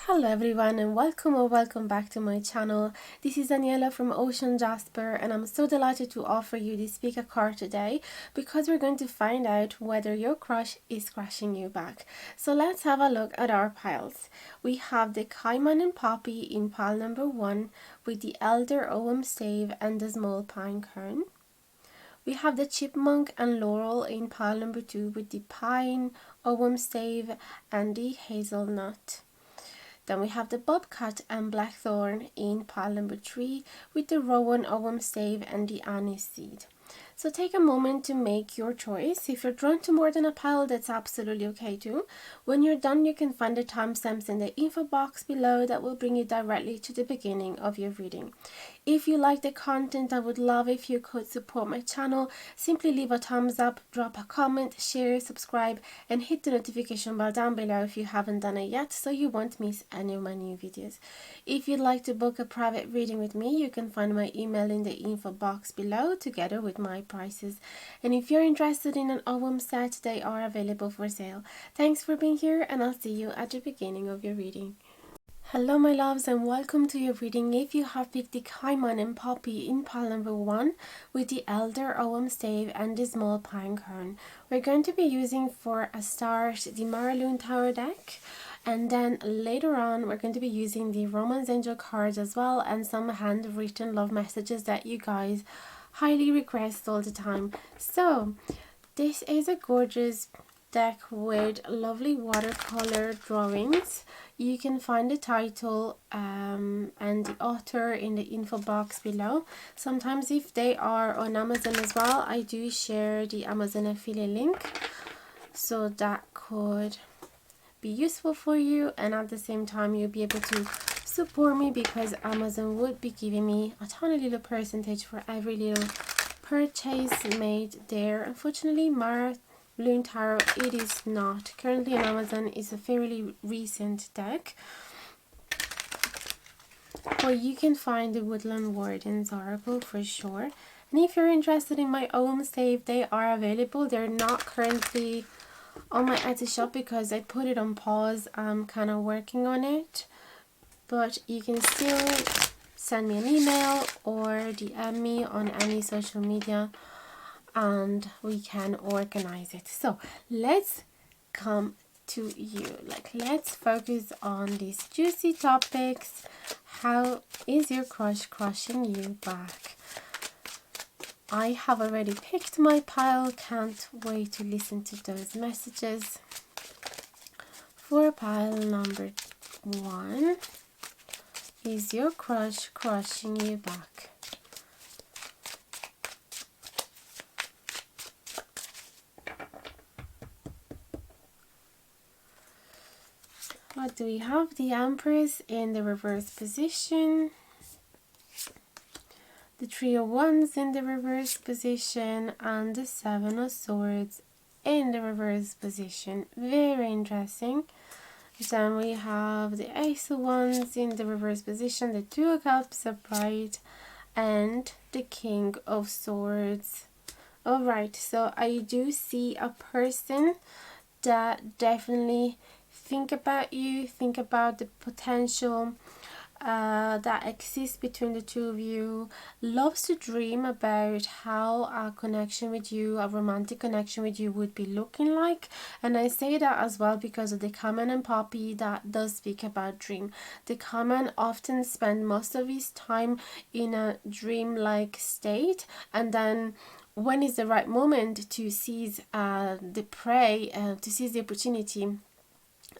Hello everyone and welcome or welcome back to my channel. This is Daniela from Ocean Jasper and I'm so delighted to offer you this speaker card today because we're going to find out whether your crush is crushing you back. So let's have a look at our piles. We have the Caiman and Poppy in pile number 1 with the Elder Ogham Stave and the Small Pine Cone. We have the Chipmunk and Laurel in pile number 2 with the Pine, Ogham Stave and the Hazelnut. Then we have the Bobcat and Blackthorn in pile number 3 with the Rowan Ogham Stave and the Anise Seed. So take a moment to make your choice. If you're drawn to more than a pile, that's absolutely okay too. When you're done, you can find the timestamps in the info box below that will bring you directly to the beginning of your reading. If you like the content, I would love if you could support my channel. Simply leave a thumbs up, drop a comment, share, subscribe, and hit the notification bell down below if you haven't done it yet so you won't miss any of my new videos. If you'd like to book a private reading with me, you can find my email in the info box below together with my prices. And if you're interested in an Ogham set, they are available for sale. Thanks for being here and I'll see you at the beginning of your reading. Hello my loves and welcome to your reading. If you have picked the Caiman and Poppy in pile number 1 with the Elder Ogham Stave and the Small Pine Cone, we're going to be using for a start the Maraloon Tower deck, and then later on we're going to be using the Romance Angel cards as well and some handwritten love messages that you guys highly request all the time. So this is a gorgeous deck with lovely watercolor drawings. You can find the title and the author in the info box below. Sometimes if they are on Amazon as well, I do share the Amazon affiliate link, so that could be useful for you, and at the same time you'll be able to support me because Amazon would be giving me a tiny little percentage for every little purchase made there. Unfortunately, Maraloon Tarot, it is not currently on Amazon. It's a fairly recent deck, but you can find the Woodland Warden's Oracle for sure. And if you're interested in my Ogham Stave, they are available. They're not currently on my Etsy shop because I put it on pause. I'm kind of working on it, but you can still send me an email or DM me on any social media and we can organize it. So let's come to you. Let's focus on these juicy topics. How is your crush crushing you back? I have already picked my pile. Can't wait to listen to those messages. For pile number 1, is your crush crushing you back? What do we have? The Empress in the reverse position, the Three of Wands in the reverse position, and the Seven of Swords in the reverse position. Very interesting. Then we have the Ace of Wands in the reverse position, the Two of Cups upright, and the King of Swords. Alright, so I do see a person that definitely think about you, think about the potential that exists between the two of you, loves to dream about how a connection with you, a romantic connection with you would be looking like. And I say that as well because of the Caiman and Poppy that does speak about dream. The Caiman often spend most of his time in a dream-like state, and then when is the right moment to seize the prey, to seize the opportunity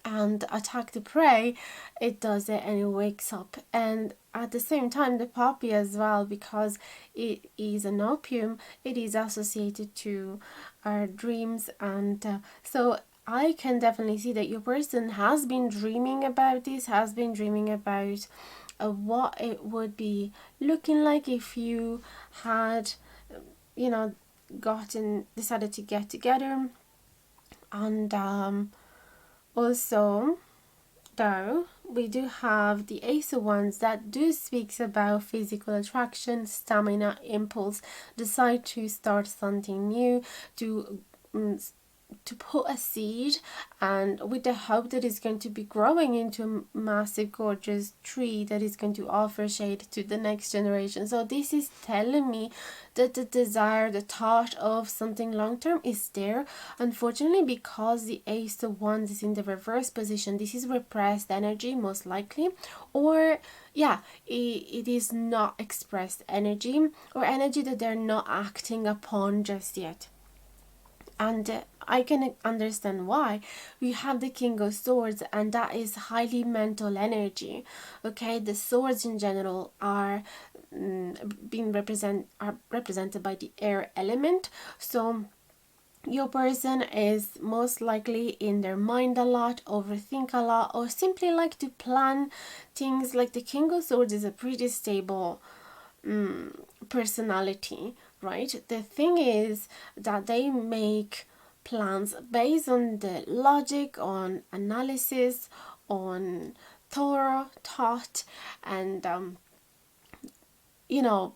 and attack the prey, it does it and it wakes up. And at the same time the Poppy as well, because it is an opium, it is associated to our dreams, and so I can definitely see that your person has been dreaming about this, has been dreaming about what it would be looking like if you had, you know, decided to get together. And also, though, we do have the Ace of Wands that do speaks about physical attraction, stamina, impulse, decide to start something new, to put a seed, and with the hope that it's going to be growing into a massive gorgeous tree that is going to offer shade to the next generation. So this is telling me that the desire, the thought of something long term is there. Unfortunately, because the Ace of Wands is in the reverse position, this is repressed energy most likely, or yeah, it is not expressed energy, or energy that they're not acting upon just yet. And I can understand why. We have the King of Swords, and that is highly mental energy. Okay, the swords in general are represented by the air element. So your person is most likely in their mind a lot, overthink a lot, or simply like to plan things. Like the King of Swords is a pretty stable personality, right? The thing is that they make plans based on the logic, on analysis, on thorough thought, and you know,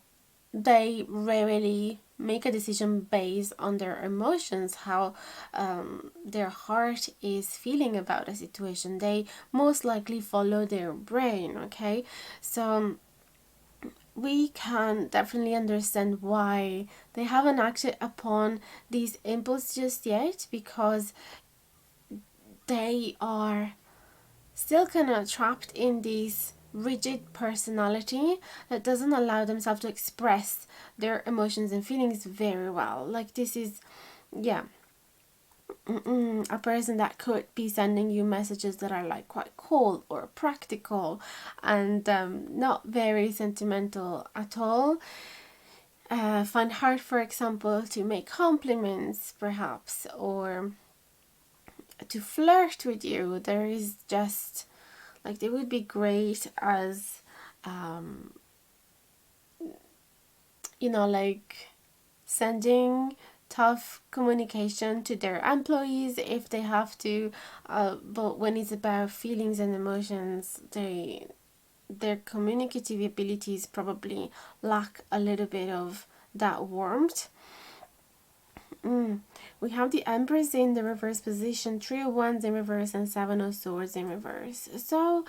they rarely make a decision based on their emotions, how their heart is feeling about a situation. They most likely follow their brain. Okay, so we can definitely understand why they haven't acted upon these impulses just yet, because they are still kind of trapped in this rigid personality that doesn't allow themselves to express their emotions and feelings very well. Like this is, yeah, a person that could be sending you messages that are like quite cold or practical, and not very sentimental at all. Find hard, for example, to make compliments perhaps, or to flirt with you. There is just like, they would be great as like sending tough communication to their employees if they have to, but when it's about feelings and emotions, their communicative abilities probably lack a little bit of that warmth. We have the Empress in the reverse position, Three of Wands in reverse, and Seven of Swords in reverse. So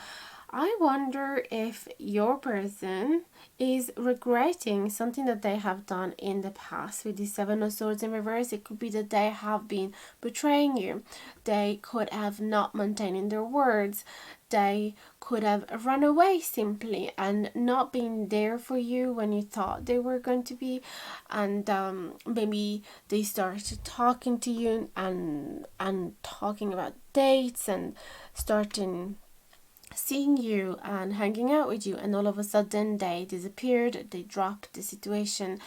I wonder if your person is regretting something that they have done in the past. With the Seven of Swords in reverse, it could be that they have been betraying you. They could have not maintained their words. They could have run away simply and not been there for you when you thought they were going to be. And maybe they started talking to you and talking about dates and starting seeing you and hanging out with you, and all of a sudden they disappeared, they dropped the situation,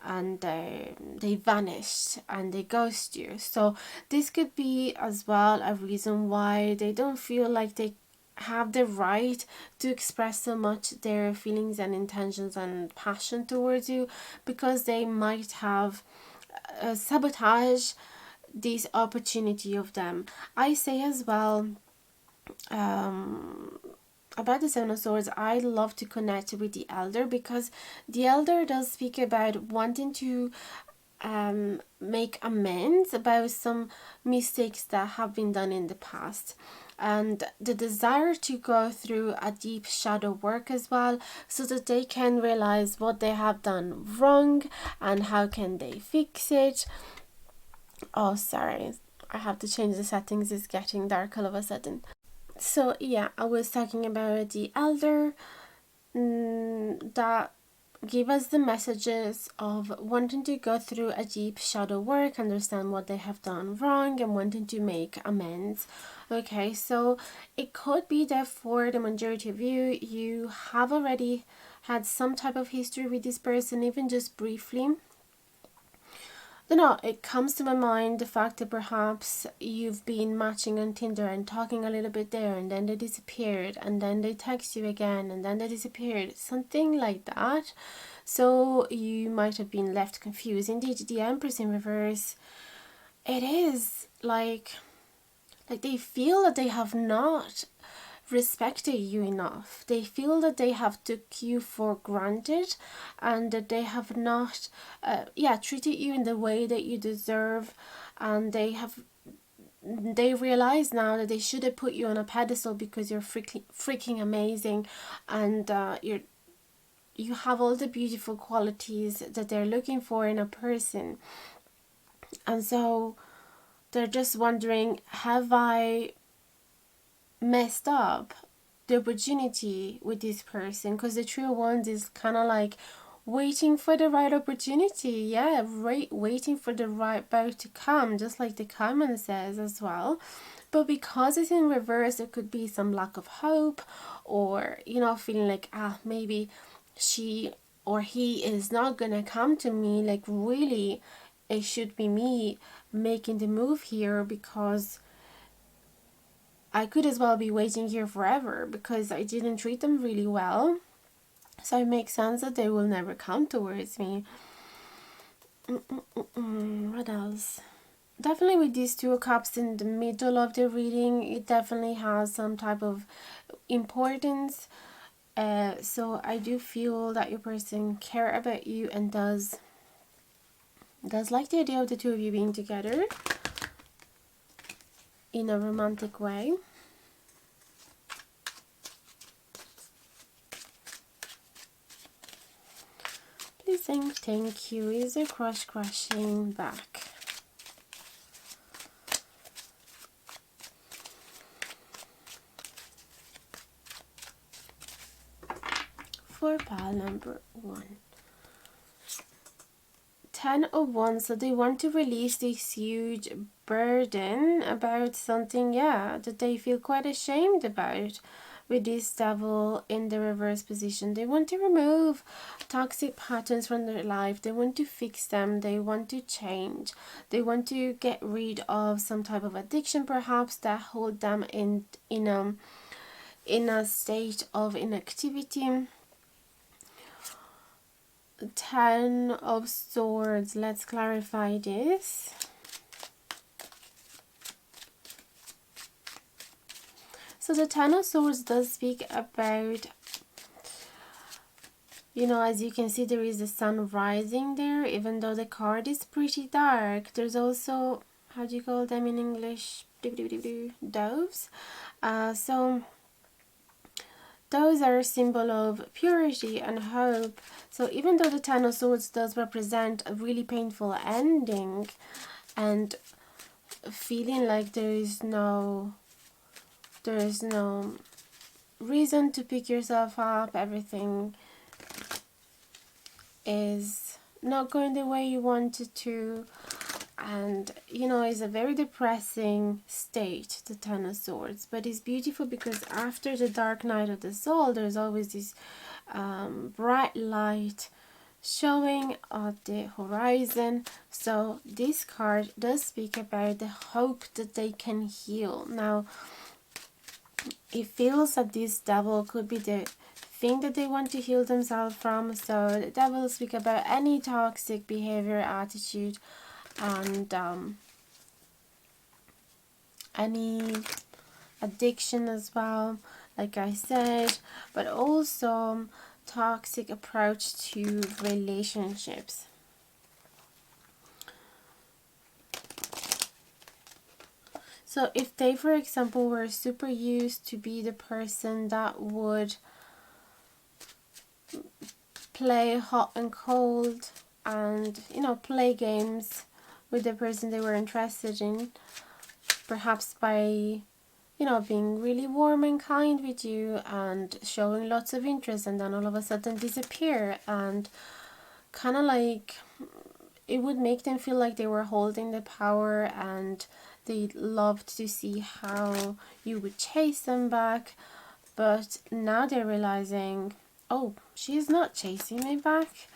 and they vanished and they ghost you. So this could be as well a reason why they don't feel like they have the right to express so much their feelings and intentions and passion towards you, because they might have sabotage this opportunity of them. I say as well, about the Seven of Swords, I love to connect with the Elder, because the Elder does speak about wanting to make amends about some mistakes that have been done in the past, and the desire to go through a deep shadow work as well, so that they can realize what they have done wrong and how can they fix it. Oh, sorry, I have to change the settings, it's getting dark all of a sudden. So yeah, I was talking about the Elder that give us the messages of wanting to go through a deep shadow work, understand what they have done wrong, and wanting to make amends. Okay, so it could be that for the majority of you, you have already had some type of history with this person, even just briefly. I don't know, it comes to my mind the fact that perhaps you've been matching on Tinder and talking a little bit there, and then they disappeared, and then they text you again, and then they disappeared, something like that. So you might have been left confused. Indeed, the Empress in reverse, it is like they feel that they have not respected you enough. They feel that they have took you for granted, and that they have not treated you in the way that you deserve, and they have they realize now that they should have put you on a pedestal because you're freaking amazing, and you have all the beautiful qualities that they're looking for in a person. And so they're just wondering, have I messed up the opportunity with this person? Because the true ones is kind of like waiting for the right opportunity. Yeah, right, waiting for the right boat to come, just like the Caiman says as well. But because it's in reverse, there could be some lack of hope, or feeling like, maybe she or he is not gonna come to me. Like, really, it should be me making the move here, because I could as well be waiting here forever because I didn't treat them really well. So it makes sense that they will never come towards me. What else? Definitely with these 2 cups in the middle of the reading, it definitely has some type of importance. So I do feel that your person care about you and does like the idea of the 2 of you being together in a romantic way. Please saying thank you. Is there crashing back? For pile number 1. 10 of Wands, so they want to release this huge burden about something, that they feel quite ashamed about. With this Devil in the reverse position, they want to remove toxic patterns from their life. They want to fix them. They want to change. They want to get rid of some type of addiction, perhaps, that hold them in a state of inactivity. 10 of Swords. Let's clarify this. So the 10 of Swords does speak about, as you can see, there is the sun rising there, even though the card is pretty dark. There's also, how do you call them in English? Doves. So those are a symbol of purity and hope. So even though the 10 of Swords does represent a really painful ending and feeling like there is no reason to pick yourself up, everything is not going the way you wanted to, and it's a very depressing state, the 10 of Swords. But it's beautiful because after the dark night of the soul, there's always this bright light showing at the horizon. So this card does speak about the hope that they can heal. Now it feels that this Devil could be the thing that they want to heal themselves from. So the Devil speak about any toxic behavior, attitude, and any addiction as well, like I said, but also toxic approach to relationships. So if they, for example, were super used to be the person that would play hot and cold and play games with the person they were interested in, perhaps by being really warm and kind with you and showing lots of interest, and then all of a sudden disappear, and kind of like it would make them feel like they were holding the power, and they loved to see how you would chase them back. But now they're realizing, oh, she's not chasing me back,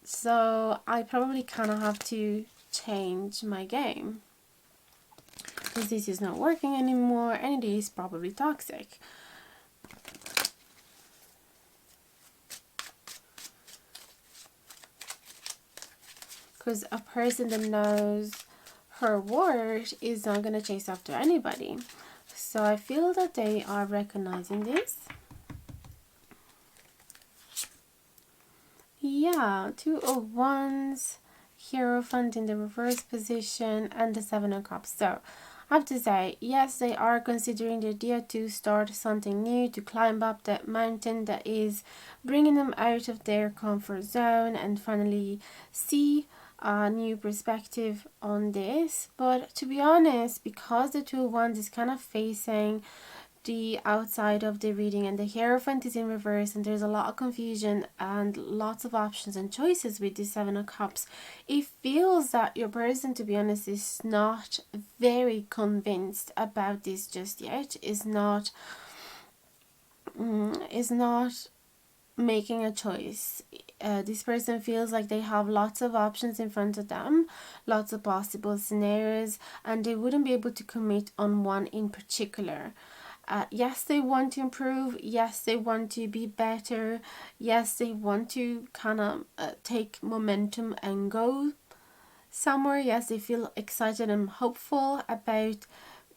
so I probably kind of have to change my game, because this is not working anymore and it is probably toxic. Because a person that knows her worth is not going to chase after anybody. So I feel that they are recognizing this. Yeah, 2 of Wands Hierophant in the reverse position, and the Seven of Cups. So I have to say, yes, they are considering the idea to start something new, to climb up that mountain that is bringing them out of their comfort zone and finally see a new perspective on this. But to be honest, because the Two of Wands is kind of facing the outside of the reading and the Hierophant is in reverse and there's a lot of confusion and lots of options and choices with the Seven of Cups, it feels that your person, to be honest, is not very convinced about this just yet, is not making a choice. This person feels like they have lots of options in front of them, lots of possible scenarios, and they wouldn't be able to commit on one in particular. Yes, they want to improve. Yes, they want to be better. Yes, they want to kind of take momentum and go somewhere. Yes, they feel excited and hopeful about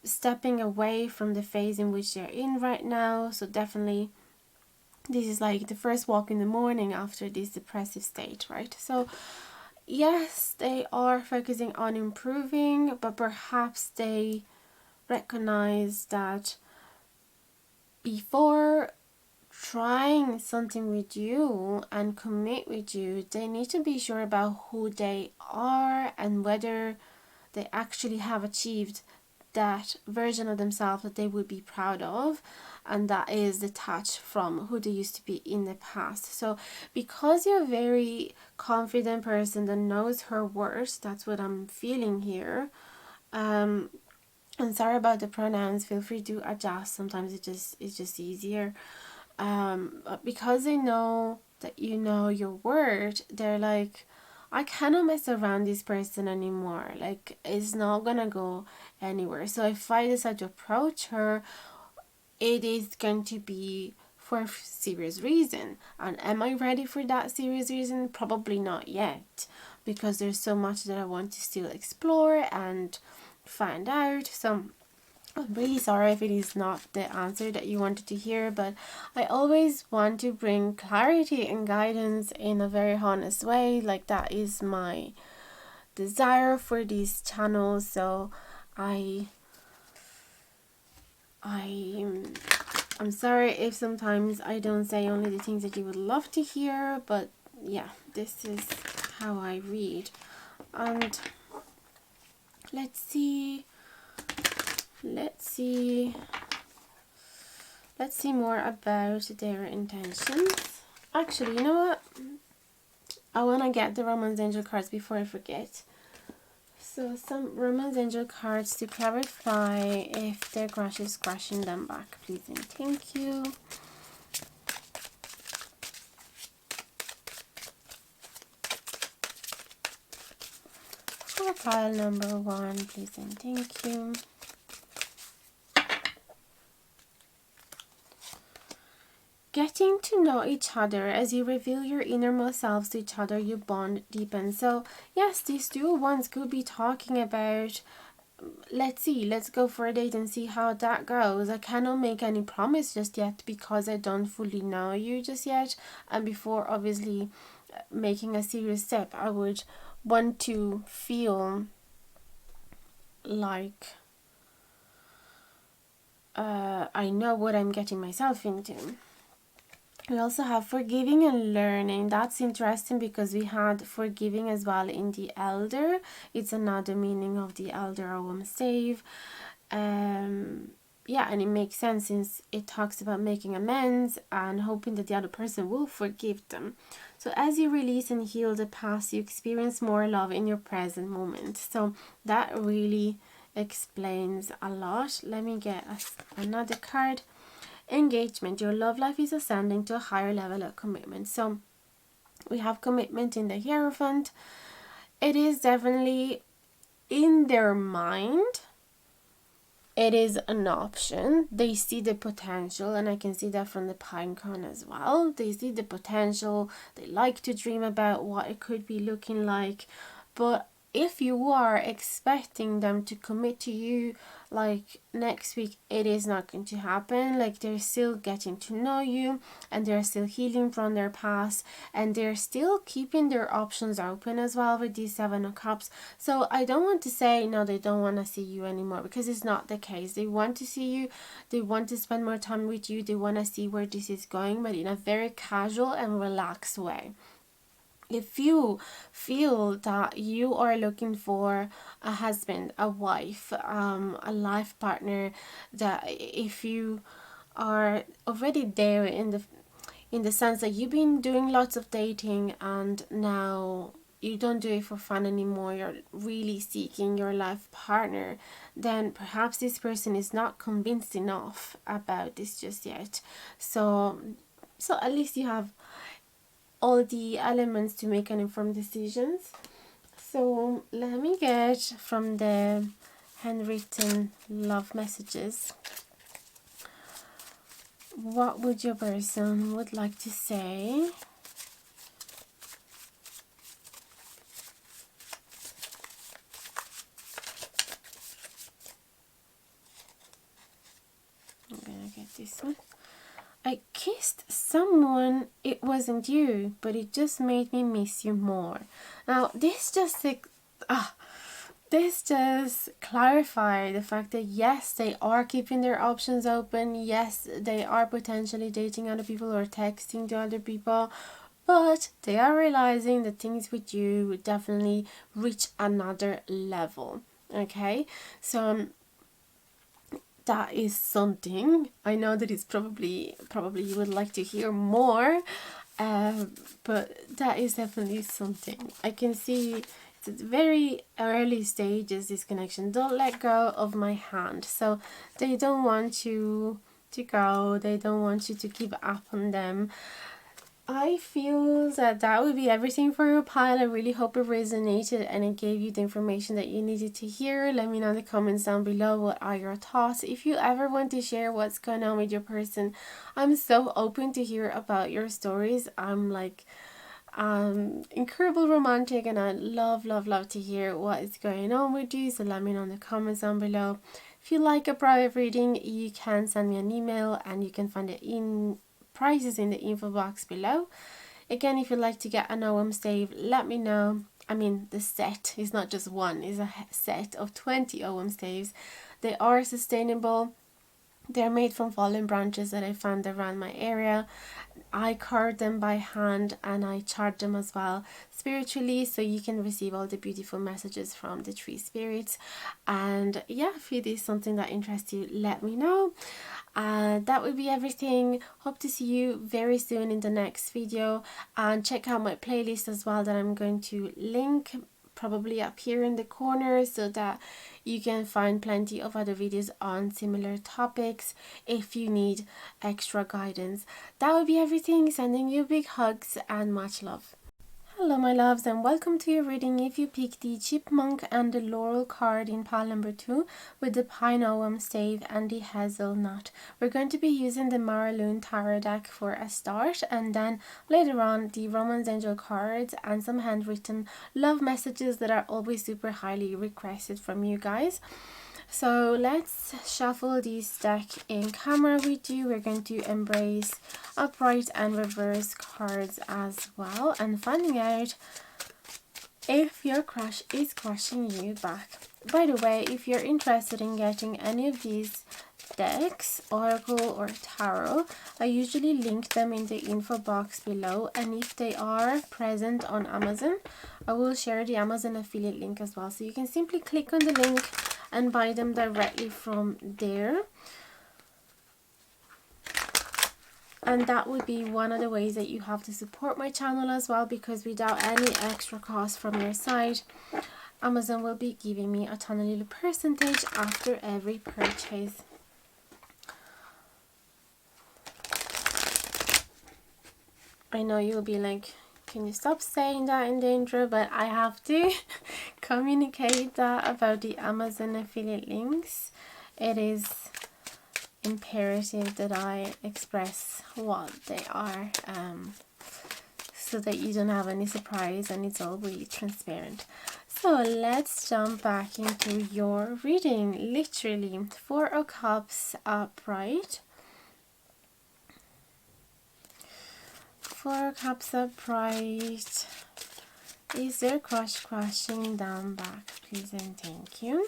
stepping away from the phase in which they're in right now. So definitely this is like the first walk in the morning after this depressive state, right? So yes, they are focusing on improving, but perhaps they recognize that before trying something with you and commit with you, they need to be sure about who they are and whether they actually have achieved that version of themselves that they would be proud of, and that is detached from who they used to be in the past. So because you're a very confident person that knows her worth, that's what I'm feeling here. And sorry about the pronouns, feel free to adjust, sometimes it's just easier. But because they know that you know your word, they're like, I cannot mess around this person anymore, like it's not gonna go anywhere. So if I decide to approach her, it is going to be for a serious reason. And am I ready for that serious reason? Probably not yet, because there's so much that I want to still explore and find out. So I'm really sorry if it is not the answer that you wanted to hear, but I always want to bring clarity and guidance in a very honest way. Like, that is my desire for this channel. So I'm sorry if sometimes I don't say only the things that you would love to hear, but yeah, this is how I read. And let's see more about their intentions. Actually, you know what? I want to get the Romance Angel cards before I forget. So some Romance Angel cards to clarify if their crush is crushing them back, please and thank you. For pile number 1, please and thank you. Getting to know each other. As you reveal your innermost selves to each other, your bond deepens. So yes, these two ones could be talking about, let's go for a date and see how that goes. I cannot make any promise just yet because I don't fully know you just yet, and before obviously making a serious step, I would want to feel like I know what I'm getting myself into. We also have forgiving and learning. That's interesting because we had forgiving as well in the elder. It's another meaning of the elder or woman save. Yeah, and it makes sense since it talks about making amends and hoping that the other person will forgive them. So as you release and heal the past, you experience more love in your present moment. So that really explains a lot. Let me get another card. Engagement. Your love life is ascending to a higher level of commitment. So we have commitment in the Hierophant. It is definitely in their mind. It is an option. They see the potential, and I can see that from the Pine Cone as well. They see the potential. They like to dream about what it could be looking like, but if you are expecting them to commit to you like next week, it is not going to happen. Like, they're still getting to know you, and they're still healing from their past, and they're still keeping their options open as well with these Seven of Cups. So I don't want to say no, they don't want to see you anymore, because it's not the case. They want to see you, they want to spend more time with you, they want to see where this is going, but in a very casual and relaxed way. If you feel that you are looking for a husband, a wife, a life partner, that if you are already there in the sense that you've been doing lots of dating and now you don't do it for fun anymore, you're really seeking your life partner, then perhaps this person is not convinced enough about this just yet. So at least you have all the elements to make an informed decisions. So let me get from the handwritten love messages, what would your person would like to say? I'm gonna get this one. I kissed someone, it wasn't you, but it just made me miss you more. Now this just clarify the fact that yes, they are keeping their options open. Yes, they are potentially dating other people or texting to other people, but they are realizing that things with you would definitely reach another level. Okay, so that is something. I know that it's probably you would like to hear more, but that is definitely something. I can see it's at very early stages, this connection. Don't let go of my hand. So they don't want you to go, they don't want you to give up on them. I feel that would be everything for your pile. I really hope it resonated and it gave you the information that you needed to hear. Let me know in the comments down below, what are your thoughts. If you ever want to share what's going on with your person, I'm so open to hear about your stories. I'm like incredible romantic, and I love to hear what is going on with you. So let me know in the comments down below. If you like a private reading, you can send me an email, and you can find it in prices in the info box below. Again, if you'd like to get an OM stave, let me know. I mean, the set is not just one, it's a set of 20 OM staves. They are sustainable. They're made from fallen branches that I found around my area. I carve them by hand, and I chart them as well spiritually, so you can receive all the beautiful messages from the tree spirits. And yeah, if it is something that interests you, let me know. That would be everything. Hope to see you very soon in the next video, and check out my playlist as well that I'm going to link probably up here in the corner, so that you can find plenty of other videos on similar topics if you need extra guidance. That would be everything. Sending you big hugs and much love. Hello my loves, and welcome to your reading. If you pick the Chipmunk and the Laurel card in pile number 2 with the Pine OM stave and the Hazelnut, we're going to be using the Lunne tarot deck for a start, and then later on the Romance Angel cards and some handwritten love messages that are always super highly requested from you guys. So let's shuffle this deck in camera with you. We're going to embrace upright and reverse cards as well, and finding out if your crush is crushing you back. By the way, if you're interested in getting any of these decks, Oracle or Tarot, I usually link them in the info box below, and if they are present on Amazon, I will share the Amazon affiliate link as well, so you can simply click on the link and buy them directly from there. And that would be one of the ways that you have to support my channel as well, because without any extra cost from your side, Amazon will be giving me a tiny little percentage after every purchase. I know you'll be like, can you stop saying that in the intro? But I have to communicate that about the Amazon affiliate links. It is imperative that I express what they are, so that you don't have any surprise, and it's all really transparent. So let's jump back into your reading. Literally, Four of Cups upright. Four of Cups upright. Is there crush crashing down back, please and thank you.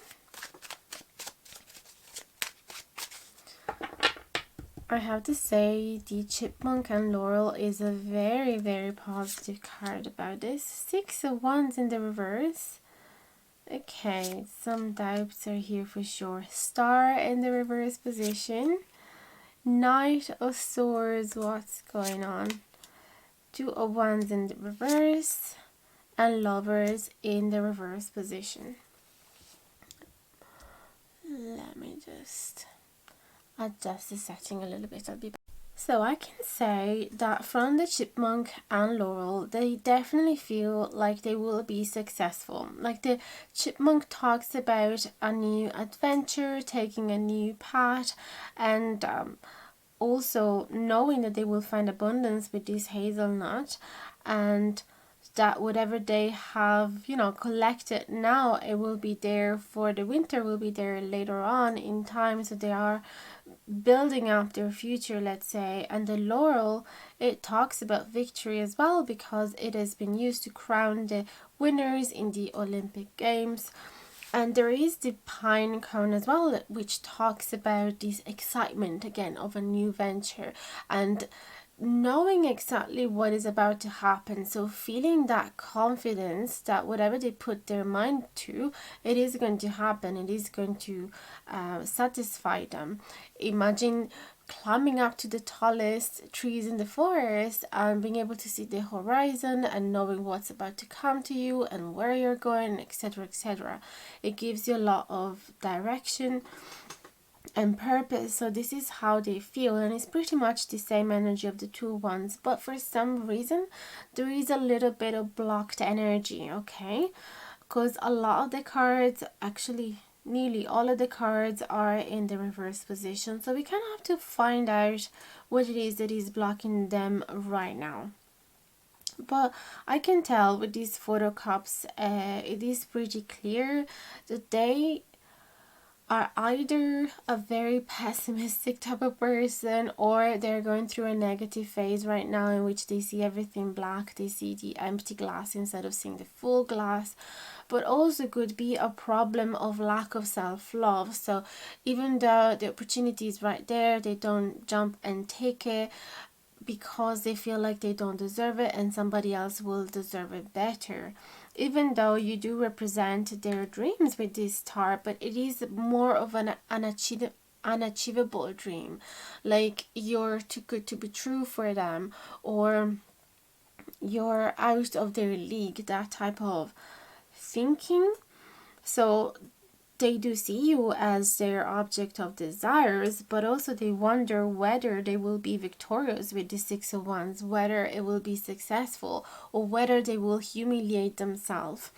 I have to say the Chipmunk and Laurel is a very, very positive card about this. Six of Wands in the reverse. Okay, some doubts are here for sure. Star in the reverse position. Knight of Swords, what's going on? Two of Wands in the reverse. And Lovers in the reverse position. Let me just adjust the setting a little bit. I'll be back. So I can say that from the Chipmunk and Laurel, they definitely feel like they will be successful. Like the Chipmunk talks about a new adventure, taking a new path, and also knowing that they will find abundance with this hazelnut, and that whatever they have, you know, collected now, it will be there for the winter, will be there later on in time. So they are building up their future, let's say. And the Laurel, it talks about victory as well, because it has been used to crown the winners in the Olympic Games. And there is the pine cone as well, which talks about this excitement again of a new venture and knowing exactly what is about to happen. So feeling that confidence that whatever they put their mind to, it is going to happen. It is going to satisfy them. Imagine climbing up to the tallest trees in the forest and being able to see the horizon and knowing what's about to come to you and where you're going, etc., etc. It gives you a lot of direction and purpose. So this is how they feel, and it's pretty much the same energy of the two ones, but for some reason there is a little bit of blocked energy, okay? Because a lot of the cards, actually nearly all of the cards, are in the reverse position, so we kind of have to find out what it is that is blocking them right now. But I can tell with these photo cups, it is pretty clear that they are either a very pessimistic type of person, or they're going through a negative phase right now in which they see everything black. They see the empty glass instead of seeing the full glass. But also could be a problem of lack of self-love. So even though the opportunity is right there, they don't jump and take it because they feel like they don't deserve it and somebody else will deserve it better. Even though you do represent their dreams with this star, but it is more of an unachievable dream. Like you're too good to be true for them, or you're out of their league, that type of thinking. So they do see you as their object of desires, but also they wonder whether they will be victorious with the Six of Wands, whether it will be successful, or whether they will humiliate themselves.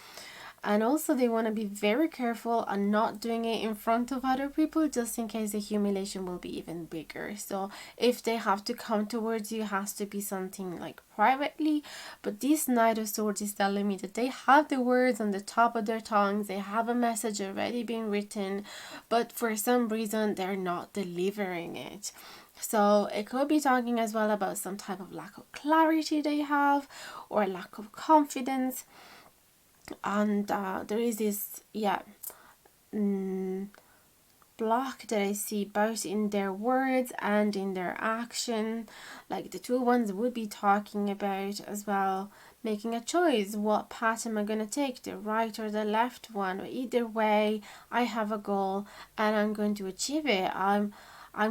And also they want to be very careful on not doing it in front of other people, just in case the humiliation will be even bigger. So if they have to come towards you, it has to be something like privately. But this Knight of Swords is telling me that they have the words on the top of their tongues, they have a message already being written, but for some reason they're not delivering it. So it could be talking as well about some type of lack of clarity they have, or lack of confidence. And there is this block that I see both in their words and in their action. Like the two ones would be talking about as well making a choice. What path am I going to take, the right or the left one? Either way, I have a goal and I'm going to achieve it. I'm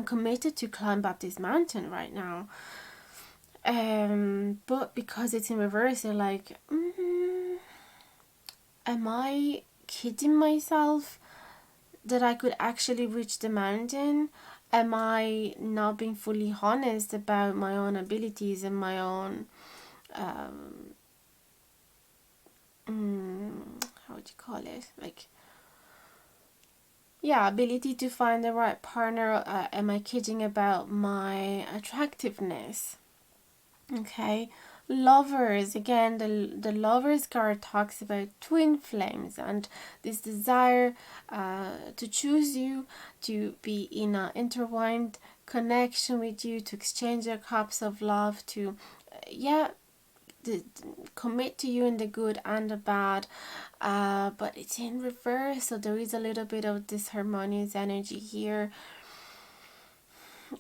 committed to climb up this mountain right now. But because it's in reverse, they're like, am I kidding myself that I could actually reach the mountain? Am I not being fully honest about my own abilities and my own, how would you call it? Like, ability to find the right partner. Am I kidding about my attractiveness? Okay, Lovers, again, the lovers card talks about twin flames and this desire to choose you, to be in an intertwined connection with you, to exchange their cups of love, to yeah, commit to you in the good and the bad, but it's in reverse, so there is a little bit of disharmonious energy here.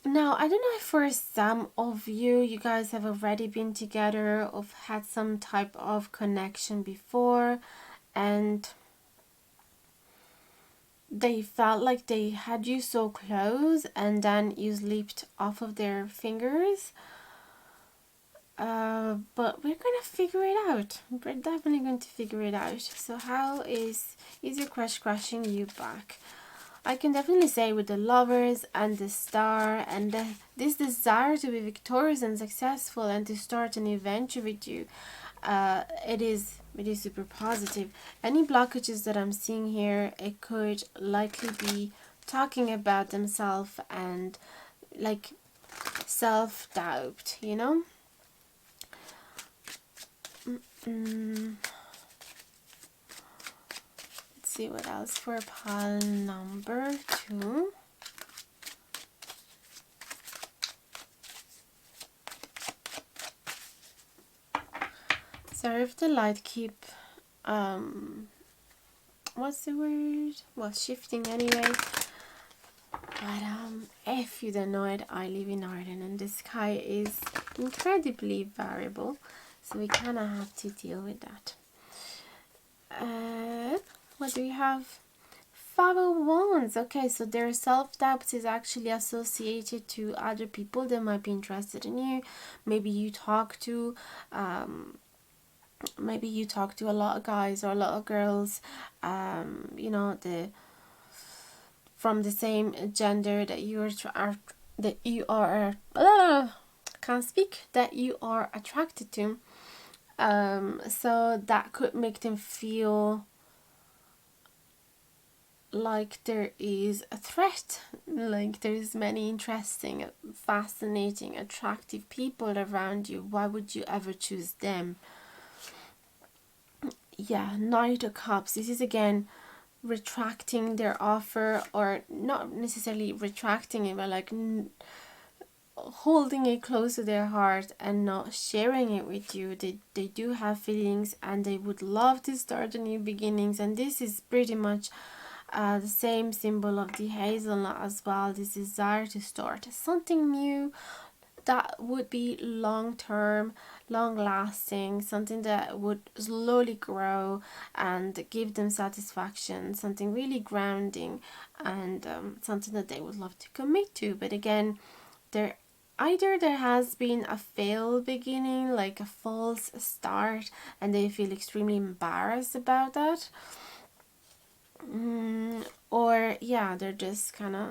Now, I don't know if for some of you, you guys have already been together or had some type of connection before, and they felt like they had you so close and then you slipped off of their fingers. But we're gonna figure it out. We're definitely going to figure it out. So how is your crush crushing you back? I can definitely say with the lovers and the star and this desire to be victorious and successful and to start an adventure with you, it is super positive. Any blockages that I'm seeing here, it could likely be talking about themselves and like self-doubt, you know. Let's see what else for pile number 2. Sorry if the light keep what's the word? Well, shifting anyway. But if you don't know it, I live in Ireland and the sky is incredibly variable, so we kind of have to deal with that. What do we have? 5 of Wands. Okay, so their self-doubt is actually associated to other people that might be interested in you. Maybe you talk to a lot of guys or a lot of girls, you know, from the same gender that you are attracted to. So that could make them feel like there is a threat, like there's many interesting, fascinating, attractive people around you. Why would you ever choose them? Yeah, Knight of Cups. This is again retracting their offer, or not necessarily retracting it, but like holding it close to their heart and not sharing it with you. They do have feelings and they would love to start a new beginnings, and this is pretty much the same symbol of the hazelnut as well. This desire to start something new that would be long term, long lasting, something that would slowly grow and give them satisfaction, something really grounding, and something that they would love to commit to. But again, there has been a failed beginning, like a false start, and they feel extremely embarrassed about that. Or yeah, they're just kind of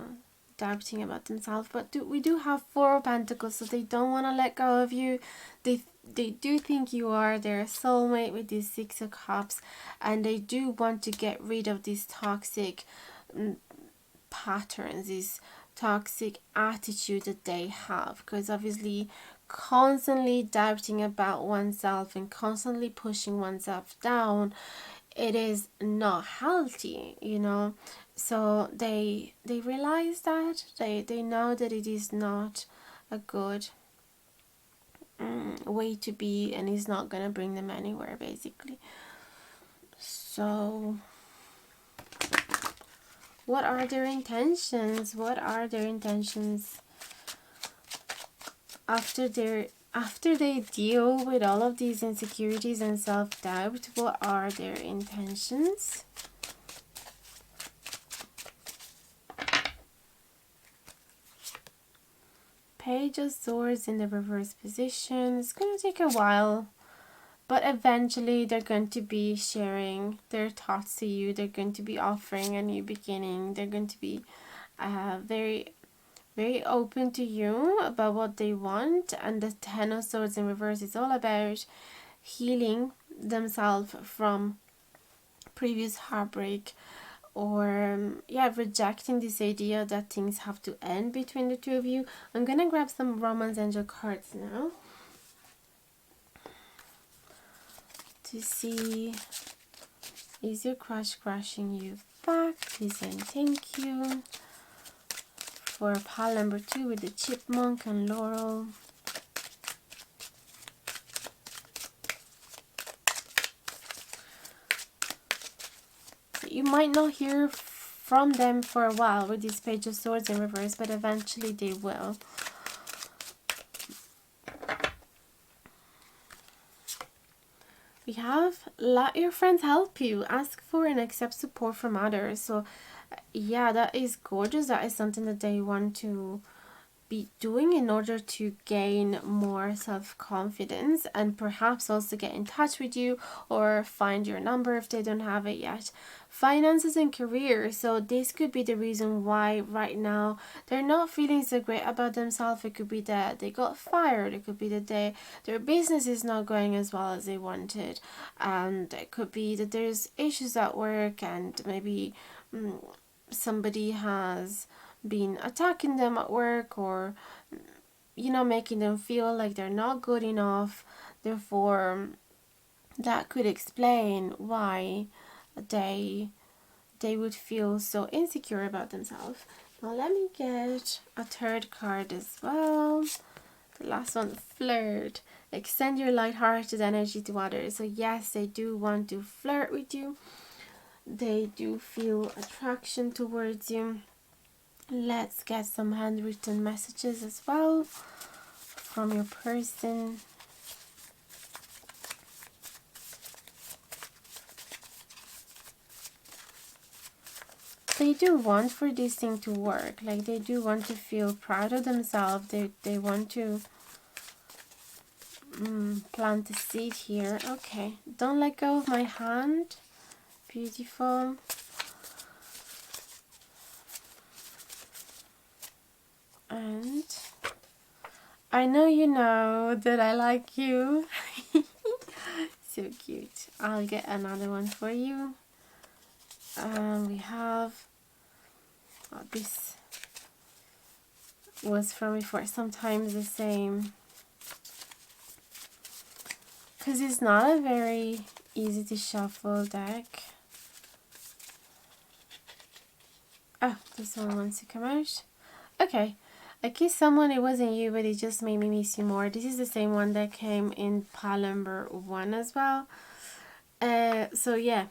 doubting about themselves. But we do have 4 of Pentacles, so they don't want to let go of you. They do think you are their soulmate with these 6 of Cups, and they do want to get rid of these toxic patterns, this toxic attitude that they have, because obviously constantly doubting about oneself and constantly pushing oneself down, it is not healthy, you know. So they realize that they know that it is not a good way to be, and it's not gonna bring them anywhere basically. So what are their intentions? What are their intentions after they deal with all of these insecurities and self-doubt? What are their intentions? Page of Swords in the reverse position. It's going to take a while, but eventually they're going to be sharing their thoughts to you. They're going to be offering a new beginning. They're going to be very, very open to you about what they want. And the 10 of Swords in reverse is all about healing themselves from previous heartbreak, or rejecting this idea that things have to end between the two of you. I'm gonna grab some Romance Angel cards now. to see, is your crush crushing you back? Please and thank you. For pile number 2 with the Chipmunk and Laurel. So you might not hear from them for a while with this Page of Swords in reverse, but eventually they will. We have let your friends help you, ask for and accept support from others. So yeah, that is gorgeous. That is something that they want to be doing in order to gain more self-confidence, and perhaps also get in touch with you or find your number if they don't have it yet. Finances and career, so this could be the reason why right now they're not feeling so great about themselves. It could be that they got fired, it could be that their business is not going as well as they wanted, and it could be that there's issues at work, and maybe somebody has been attacking them at work, or making them feel like they're not good enough. Therefore, that could explain why they would feel so insecure about themselves. Now let me get a third card as well. The last one, flirt. Extend your light-hearted energy to others. So yes, they do want to flirt with you. They do feel attraction towards you. Let's get some handwritten messages as well from your person. They do want for this thing to work. Like, they do want to feel proud of themselves. They want to plant a seed here. Okay, don't let go of my hand. Beautiful. And I know you know that I like you. So cute. I'll get another one for you. We have, this was from before, sometimes the same, because it's not a very easy to shuffle deck. Oh, this one wants to come out. Okay, I kissed someone, it wasn't you, but it just made me miss you more. This is the same one that came in pile number 1 as well. So yeah,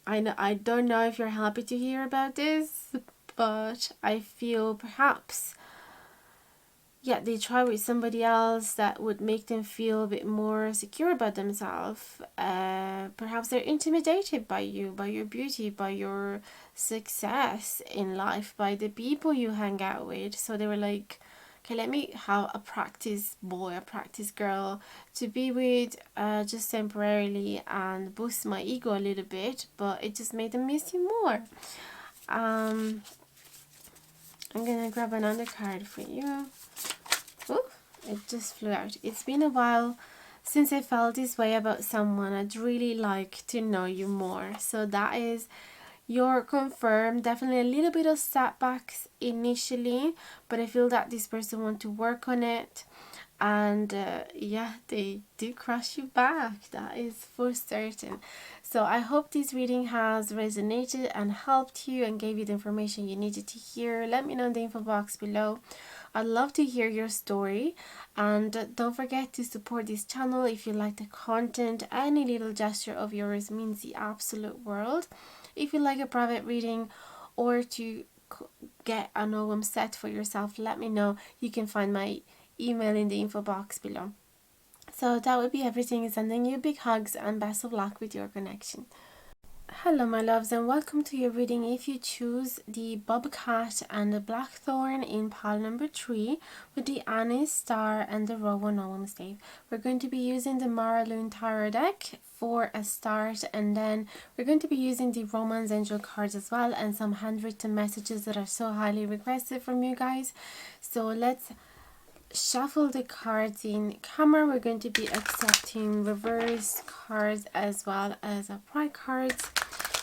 I don't know if you're happy to hear about this, but I feel perhaps, yeah, they try with somebody else that would make them feel a bit more secure about themselves. Perhaps they're intimidated by you, by your beauty, by your success in life, by the people you hang out with. So they were like, okay, let me have a practice boy, a practice girl to be with just temporarily and boost my ego a little bit, but it just made them miss you more. I'm gonna grab another card for you. Oh, it just flew out. It's been a while since I felt this way about someone. I'd really like to know you more. So that is your confirmed. Definitely a little bit of setbacks initially, but I feel that this person wants to work on it, and yeah, they do crush you back. That is for certain. So I hope this reading has resonated and helped you and gave you the information you needed to hear. Let me know in the info box below. I'd love to hear your story, and don't forget to support this channel if you like the content. Any little gesture of yours means the absolute world. If you like a private reading or to get a Noam set for yourself, let me know. You can find my email in the info box below. So that would be everything. Sending you big hugs and best of luck with your connection. Hello my loves, and welcome to your reading. If you choose the Bobcat and the Blackthorn in pile number 3 with the Anise, Star and the Rowan Noam Stave, we're going to be using the Lunne Tarot deck for a start, and then we're going to be using the Romance Angel cards as well, and some handwritten messages that are so highly requested from you guys. So let's shuffle the cards in camera. We're going to be accepting reverse cards as well as upright cards.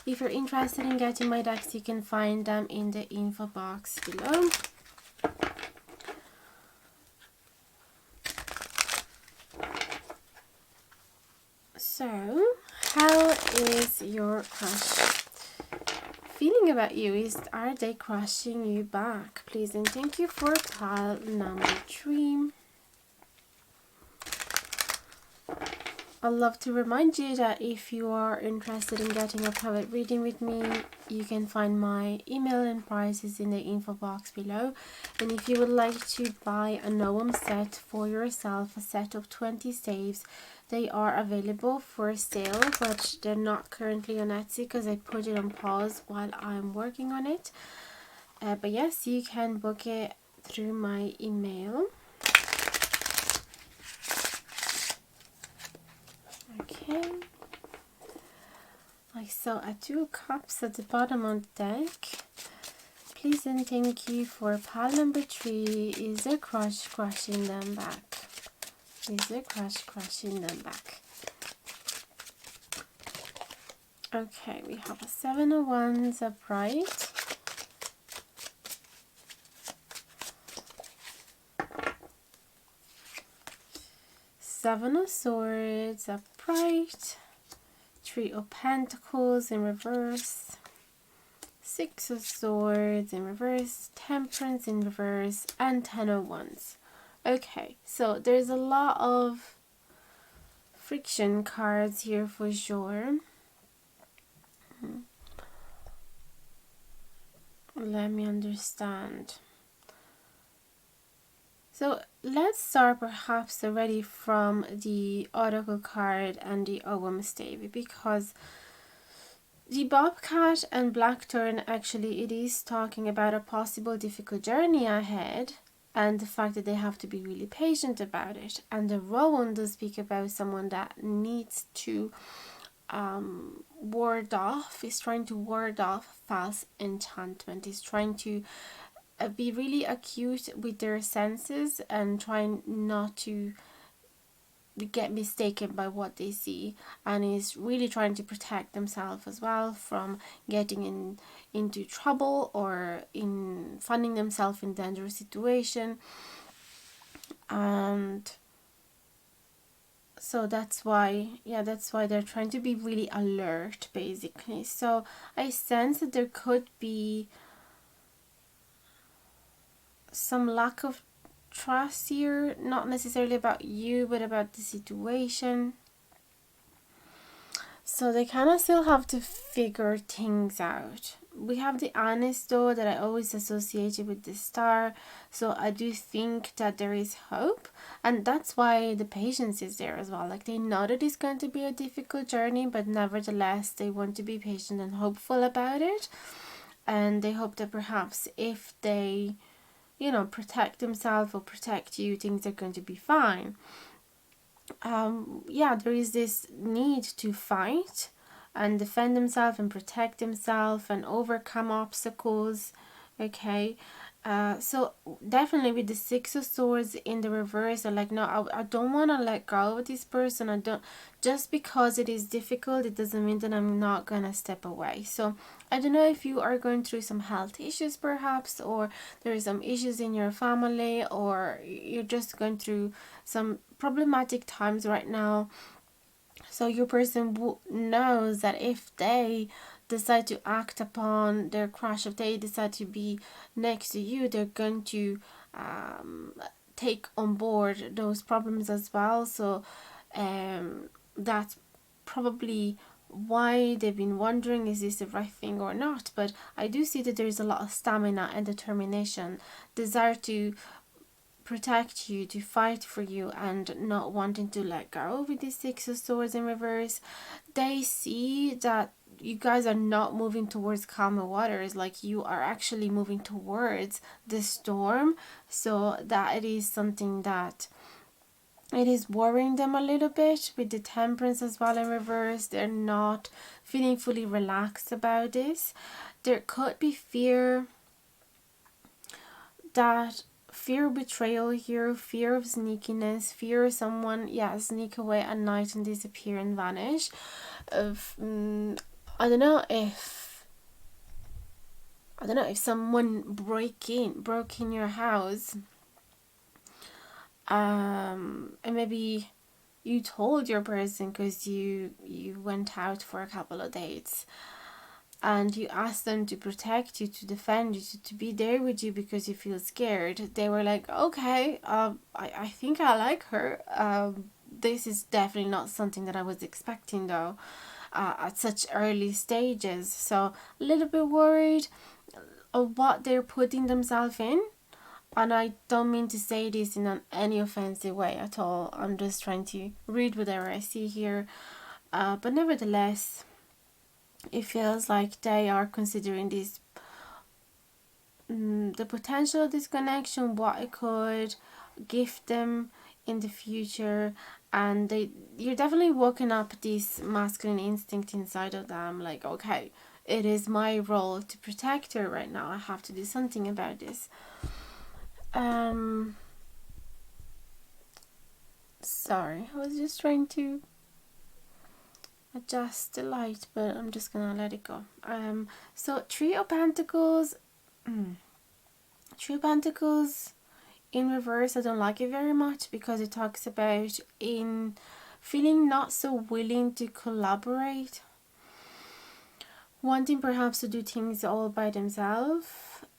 If you're interested in getting my decks, you can find them in the info box below. So is your crush feeling about you? Are they crushing you back? Please and thank you for pile number 3. I'd love to remind you that if you are interested in getting a private reading with me, you can find my email and prices in the info box below. And if you would like to buy a Noam set for yourself, a set of 20 staves, they are available for sale, but they're not currently on Etsy because I put it on pause while I'm working on it. But yes, you can book it through my email. Okay, I saw a 2 cups at the bottom of the deck. Please and thank you for pile number 3. Is there crush crushing them back? Is there crush crushing them back? Okay, we have a 7 of Wands upright. Seven of Swords upright. 3 of Pentacles in reverse. 6 of Swords in reverse. Temperance in reverse. And 10 of Wands. Okay, so there's a lot of friction cards here for sure. Let me understand. So let's start perhaps already from the Oracle card and the Ogham stave, because the Bobcat and Blackthorn, actually it is talking about a possible difficult journey ahead and the fact that they have to be really patient about it. And the Rowan does speak about someone that needs to is trying to ward off false enchantment, is trying to be really acute with their senses and trying not to get mistaken by what they see, and is really trying to protect themselves as well from getting into trouble or in finding themselves in dangerous situation. And so that's why they're trying to be really alert basically. So I sense that there could be some lack of trust here, not necessarily about you but about the situation. So they kind of still have to figure things out. We have the honest though that I always associated with the star, so I do think that there is hope, and that's why the patience is there as well. Like, they know that it's going to be a difficult journey, but nevertheless they want to be patient and hopeful about it, and they hope that perhaps if they protect themselves or protect you, things are going to be fine. There is this need to fight and defend themselves and protect themselves and overcome obstacles. Okay, so definitely with the 6 of Swords in the reverse, they're like, no, I don't want to let go of this person. I don't, just because it is difficult, it doesn't mean that I'm not gonna step away. So I don't know if you are going through some health issues perhaps, or there is some issues in your family, or you're just going through some problematic times right now. So your person knows that if they decide to act upon their crush, if they decide to be next to you, they're going to take on board those problems as well. So that's probably why they've been wondering, is this the right thing or not? But I do see that there's a lot of stamina and determination, desire to protect you, to fight for you, and not wanting to let go. With the 6 of Swords in reverse, they see that you guys are not moving towards calmer waters, like you are actually moving towards the storm. So that it is something that it is worrying them a little bit. With the Temperance as well in reverse, they're not feeling fully relaxed about this. There could be fear of betrayal here, fear of sneakiness, fear of someone sneak away at night and disappear and vanish. I don't know if someone broke in your house, and maybe you told your person, because you went out for a couple of dates, and you asked them to protect you, to defend you, to be there with you because you feel scared. They were like, okay, I think I like her. This is definitely not something that I was expecting, though, at such early stages. So a little bit worried of what they're putting themselves in. And I don't mean to say this in any offensive way at all. I'm just trying to read whatever I see here. But nevertheless, it feels like they are considering this, the potential of this connection, what it could give them in the future. And you're definitely woken up this masculine instinct inside of them, like, okay, it is my role to protect her right now. I have to do something about this. Sorry, I was just trying to adjust the light, but I'm just gonna let it go. So Three of Pentacles, Three of Pentacles in reverse, I don't like it very much, because it talks about in feeling not so willing to collaborate, wanting perhaps to do things all by themselves.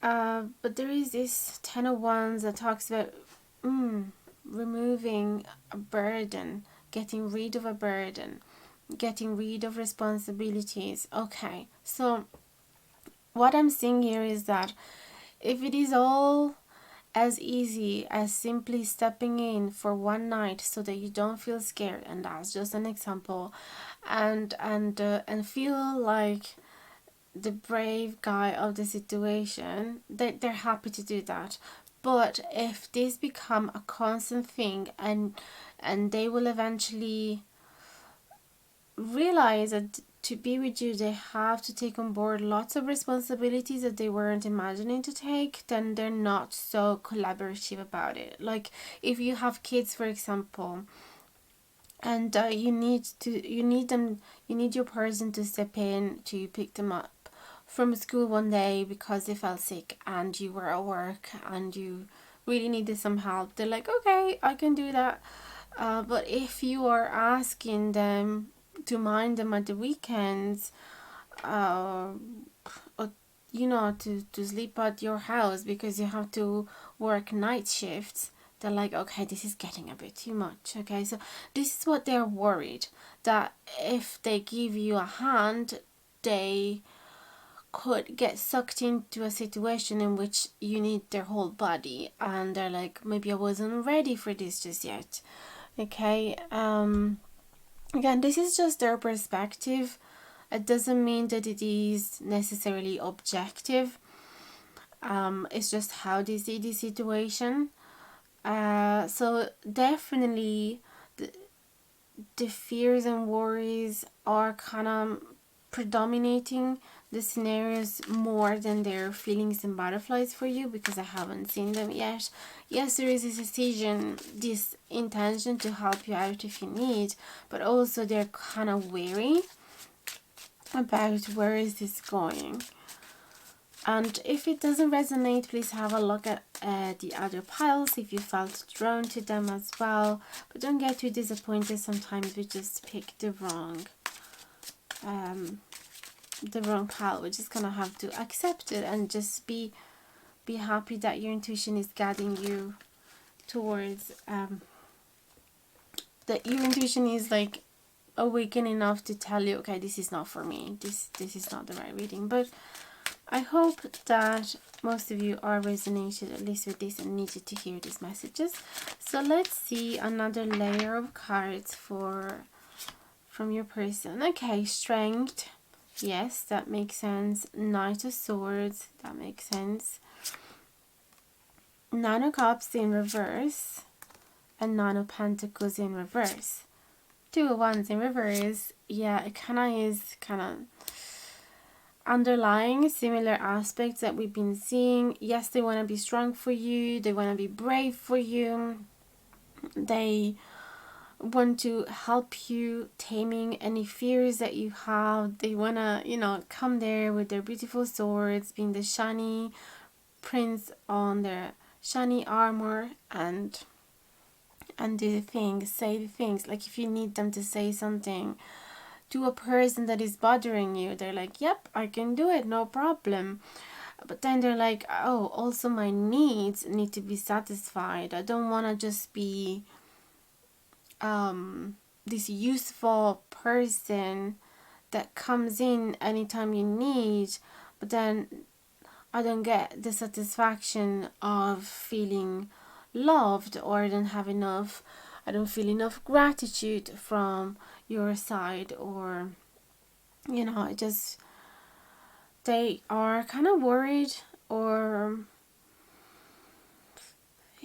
But there is this Ten of Wands that talks about removing a burden, getting rid of a burden, getting rid of responsibilities. Okay, so what I'm seeing here is that if it is all as easy as simply stepping in for one night so that you don't feel scared, and that's just an example, and feel like the brave guy of the situation, they're happy to do that. But if this become a constant thing, and they will eventually realize that to be with you they have to take on board lots of responsibilities that they weren't imagining to take, then they're not so collaborative about it. Like if you have kids, for example, and you need your person to step in to pick them up from school one day because they felt sick and you were at work and you really needed some help, they're like, okay, I can do that. But if you are asking them to mind them at the weekends, or, to sleep at your house because you have to work night shifts, they're like, okay, this is getting a bit too much. Okay, so this is what they're worried, that if they give you a hand, they could get sucked into a situation in which you need their whole body, and they're like, maybe I wasn't ready for this just yet. Okay, again, this is just their perspective. It doesn't mean that it is necessarily objective. It's just how they see the situation. So definitely the fears and worries are kind of predominating the scenarios more than their feelings and butterflies for you, because I haven't seen them yet. Yes, there is this decision, this intention to help you out if you need, but also they're kind of wary about where is this going. And if it doesn't resonate, please have a look at the other piles if you felt drawn to them as well. But don't get too disappointed. Sometimes we just pick the wrong pile. We're just gonna have to accept it and just be happy that your intuition is guiding you towards that your intuition is like awakened enough to tell you, okay, this is not for me, this is not the right reading. But I hope that most of you are resonated at least with this and needed to hear these messages. So let's see another layer of cards from your person. Okay, Strength. Yes, that makes sense. Knight of Swords. That makes sense. Nine of Cups in reverse. And Nine of Pentacles in reverse. Two of Wands in reverse. Yeah, it kind of is underlying similar aspects that we've been seeing. Yes, they want to be strong for you. They want to be brave for you. They want to help you taming any fears that you have. They want to, come there with their beautiful swords, being the shiny prints on their shiny armor, and and do the things, say the things. Like if you need them to say something to a person that is bothering you, they're like, yep, I can do it, no problem. But then they're like, oh, also my needs need to be satisfied. I don't want to just be this useful person that comes in anytime you need, but then I don't get the satisfaction of feeling loved, or I don't have enough, I don't feel enough gratitude from your side, or I just, they are kind of worried, or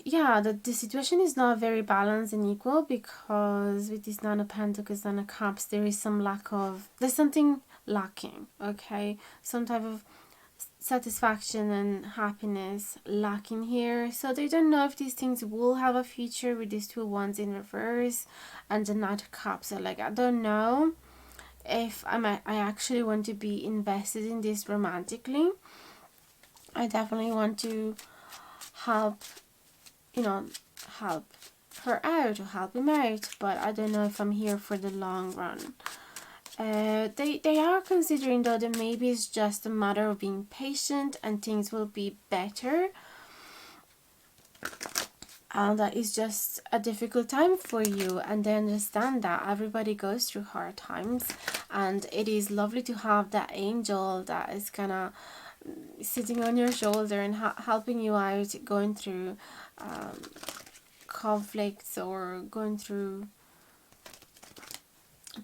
yeah, the situation is not very balanced and equal, because with this Nine of Pentacles, Nine of Cups, there is some lack of, there's something lacking, okay? Some type of satisfaction and happiness lacking here. So they don't know if these things will have a future with these two wands in reverse and the Knight of Cups. So like, I don't know if I actually want to be invested in this romantically. I definitely want to help, help her out or help him out, but I don't know if I'm here for the long run. They are considering though that maybe it's just a matter of being patient and things will be better. And that is just a difficult time for you, and they understand that everybody goes through hard times, and it is lovely to have that angel that is kind of sitting on your shoulder and helping you out, going through conflicts or going through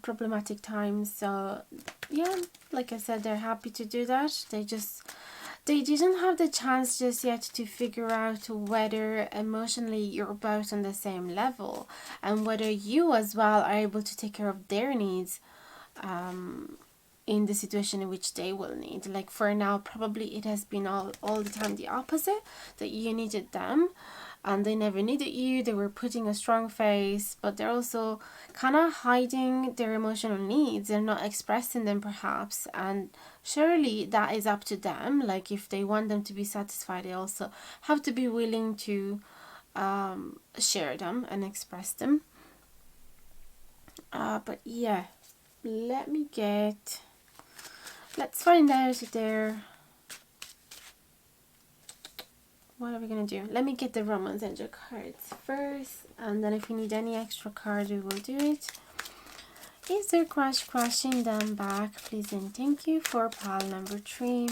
problematic times. So yeah, like I said, they're happy to do that. They didn't have the chance just yet to figure out whether emotionally you're both on the same level, and whether you as well are able to take care of their needs in the situation in which they will need. Like for now, probably it has been all the time the opposite, that you needed them and they never needed you. They were putting a strong face, but they're also kind of hiding their emotional needs. They're not expressing them perhaps, and surely that is up to them. Like if they want them to be satisfied, they also have to be willing to share them and express them. But yeah, let's find out there. What are we gonna do? Let me get the Romance Angel cards first, and then if you need any extra card, we will do it. Is there crush crushing them back, please and thank you, for pile number 3.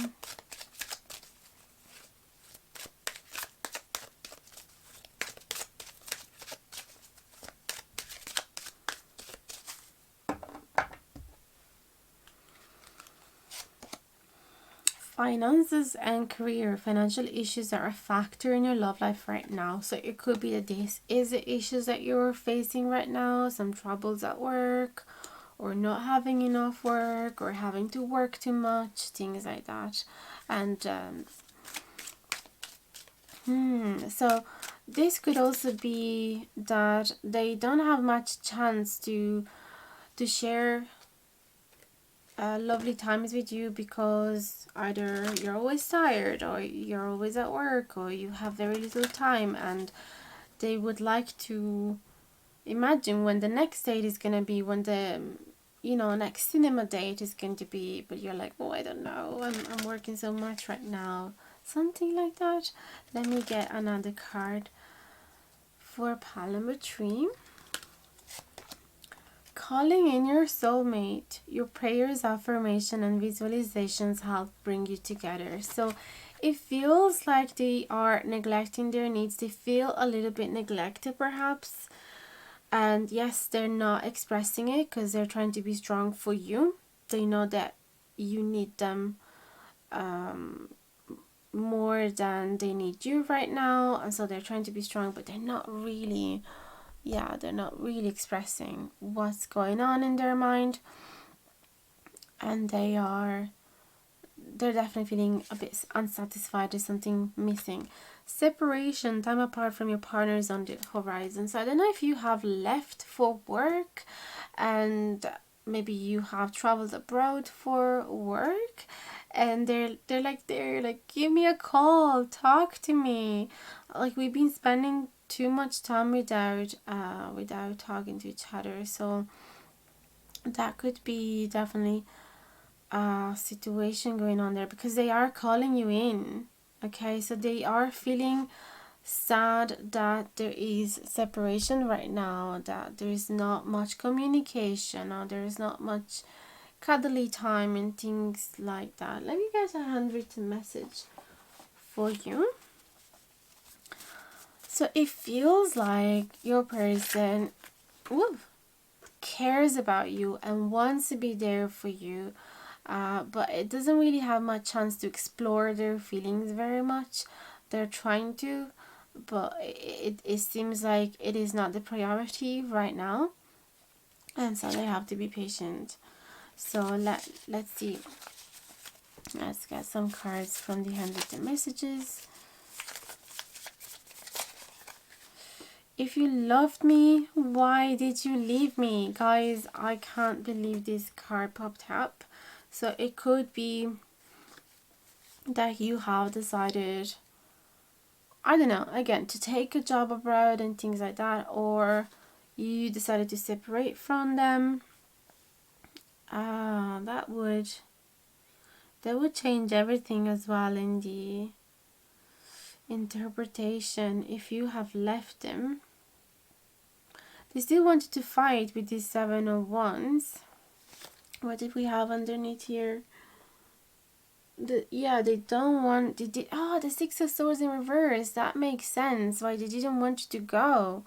Finances and career. Financial issues are a factor in your love life right now. So it could be that this is the issues that you're facing right now. Some troubles at work, or not having enough work, or having to work too much, things like that. And so this could also be that they don't have much chance to share lovely times with you, because either you're always tired, or you're always at work, or you have very little time, and they would like to imagine when the next date is going to be, when the next cinema date is going to be, but you're like, oh, I don't know, I'm working so much right now, something like that. Let me get another card for pile number 3. Calling in your soulmate. Your prayers, affirmation, and visualizations help bring you together. So it feels like they are neglecting their needs. They feel a little bit neglected perhaps. And yes, they're not expressing it because they're trying to be strong for you. They know that you need them more than they need you right now. And so they're trying to be strong, but they're not really expressing what's going on in their mind, and they're definitely feeling a bit unsatisfied. There's something missing. Separation, time apart from your partner is on the horizon. So I don't know if you have left for work, and maybe you have traveled abroad for work, and they're like give me a call, talk to me, like we've been spending too much time without talking to each other. So that could be definitely a situation going on there, because they are calling you in. Okay, so they are feeling sad that there is separation right now, that there is not much communication, or there is not much cuddly time and things like that. Let me get a handwritten message for you. So it feels like your person cares about you and wants to be there for you, but it doesn't really have much chance to explore their feelings very much. They're trying to, but it seems like it is not the priority right now, and so they have to be patient. So let's see. Let's get some cards from the handwritten messages. If you loved me, why did you leave me? Guys, I can't believe this card popped up. So it could be that you have decided, I don't know, again, to take a job abroad and things like that, or you decided to separate from them. That would change everything as well in the interpretation. If you have left them, they still wanted to fight with these 7 of Wands. What did we have underneath here? They don't want, the 6 of Swords in reverse. That makes sense why they didn't want you to go.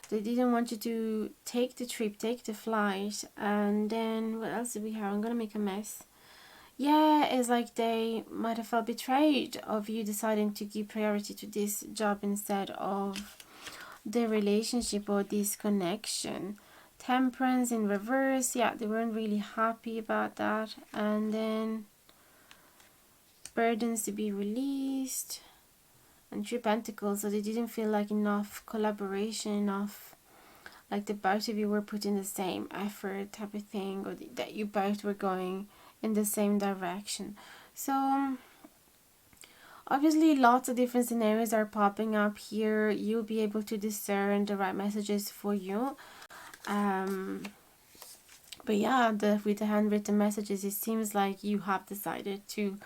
They didn't want you to take the trip, take the flight. And then what else did we have? I'm gonna make a mess. Yeah, it's like they might have felt betrayed of you deciding to give priority to this job instead of the relationship or this connection. Temperance in reverse. Yeah, they weren't really happy about that. And then burdens to be released, and 3 Pentacles. So they didn't feel like enough collaboration, enough, like the both of you were putting the same effort type of thing, or that you both were going in the same direction. So obviously lots of different scenarios are popping up here. You'll be able to discern the right messages for you. But yeah, with the handwritten messages, it seems like you have decided to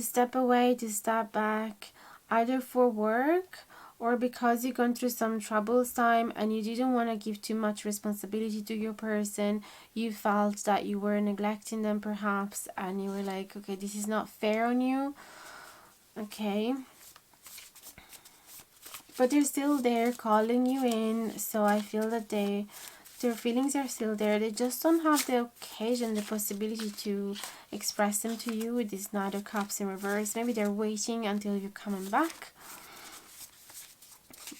step away, to step back, either for work or because you've gone through some troubles time and you didn't want to give too much responsibility to your person. You felt that you were neglecting them perhaps, and you were like, okay, this is not fair on you. Okay, but they're still there calling you in, so I feel that their feelings are still there. They just don't have the occasion, the possibility to express them to you with this Knight of Cups in reverse. Maybe they're waiting until you're coming back.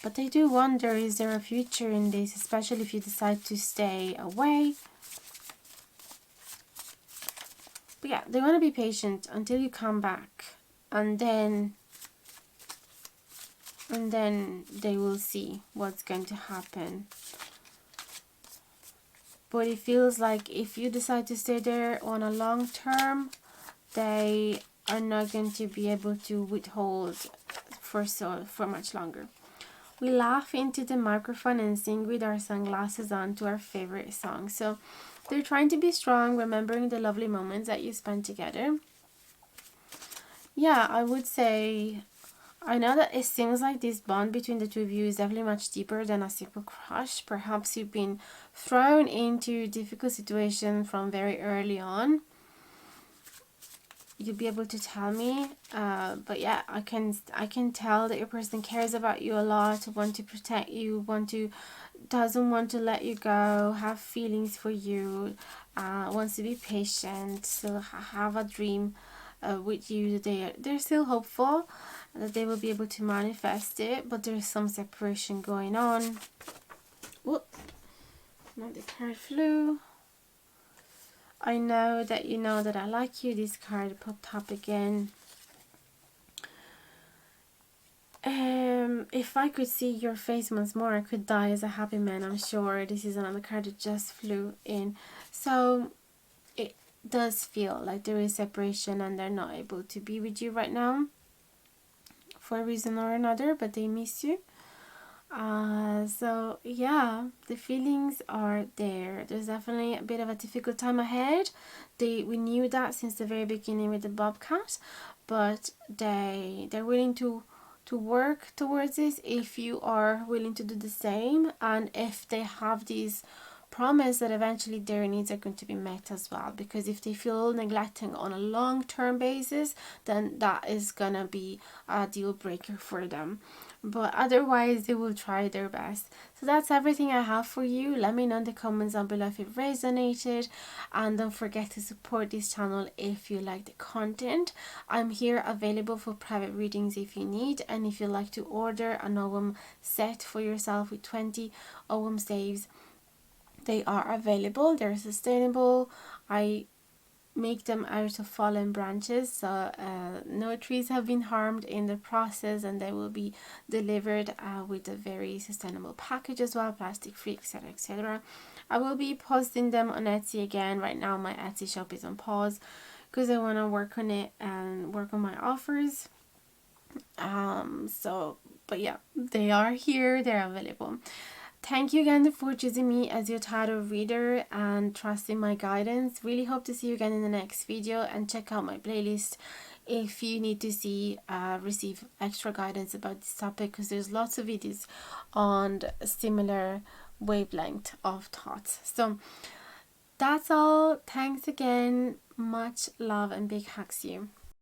But they do wonder, is there a future in this, especially if you decide to stay away. But yeah, they want to be patient until you come back. And then they will see what's going to happen. But it feels like if you decide to stay there on a long term, they are not going to be able to withhold for much longer. We laugh into the microphone and sing with our sunglasses on to our favorite song. So they're trying to be strong, remembering the lovely moments that you spent together. Yeah, I would say, I know that it seems like this bond between the two of you is definitely much deeper than a simple crush. Perhaps you've been thrown into difficult situations from very early on. You'll be able to tell me, but yeah, I can tell that your person cares about you a lot, want to protect you, doesn't want to let you go, have feelings for you, wants to be patient, still have a dream with you. They're still hopeful that they will be able to manifest it, but there's some separation going on. Whoop! Now the card flew. I know that you know that I like you. This card popped up again. If I could see your face once more, I could die as a happy man, I'm sure. This is another card that just flew in. So it does feel like there is separation and they're not able to be with you right now for a reason or another, but they miss you. So yeah, the feelings are there. There's definitely a bit of a difficult time ahead. We knew that since the very beginning with the Bobcat, but they're willing to work towards this if you are willing to do the same, and if they have these promise that eventually their needs are going to be met as well, because if they feel neglecting on a long-term basis, then that is gonna be a deal breaker for them, but otherwise they will try their best. So that's everything I have for you. Let me know in the comments down below if it resonated, and don't forget to support this channel if you like the content. I'm here available for private readings if you need, and if you like to order an album set for yourself with 20 album saves, they are available. They're sustainable. I make them out of fallen branches, so no trees have been harmed in the process, and they will be delivered with a very sustainable package as well, plastic free, etc, etc. I will be posting them on Etsy again. Right now my Etsy shop is on pause because I want to work on it and work on my offers. So but yeah, they are here, they're available. Thank you again for choosing me as your tarot reader and trusting my guidance. Really hope to see you again in the next video, and check out my playlist if you need to receive extra guidance about this topic, because there's lots of videos on similar wavelength of thoughts. So that's all. Thanks again. Much love and big hugs to you.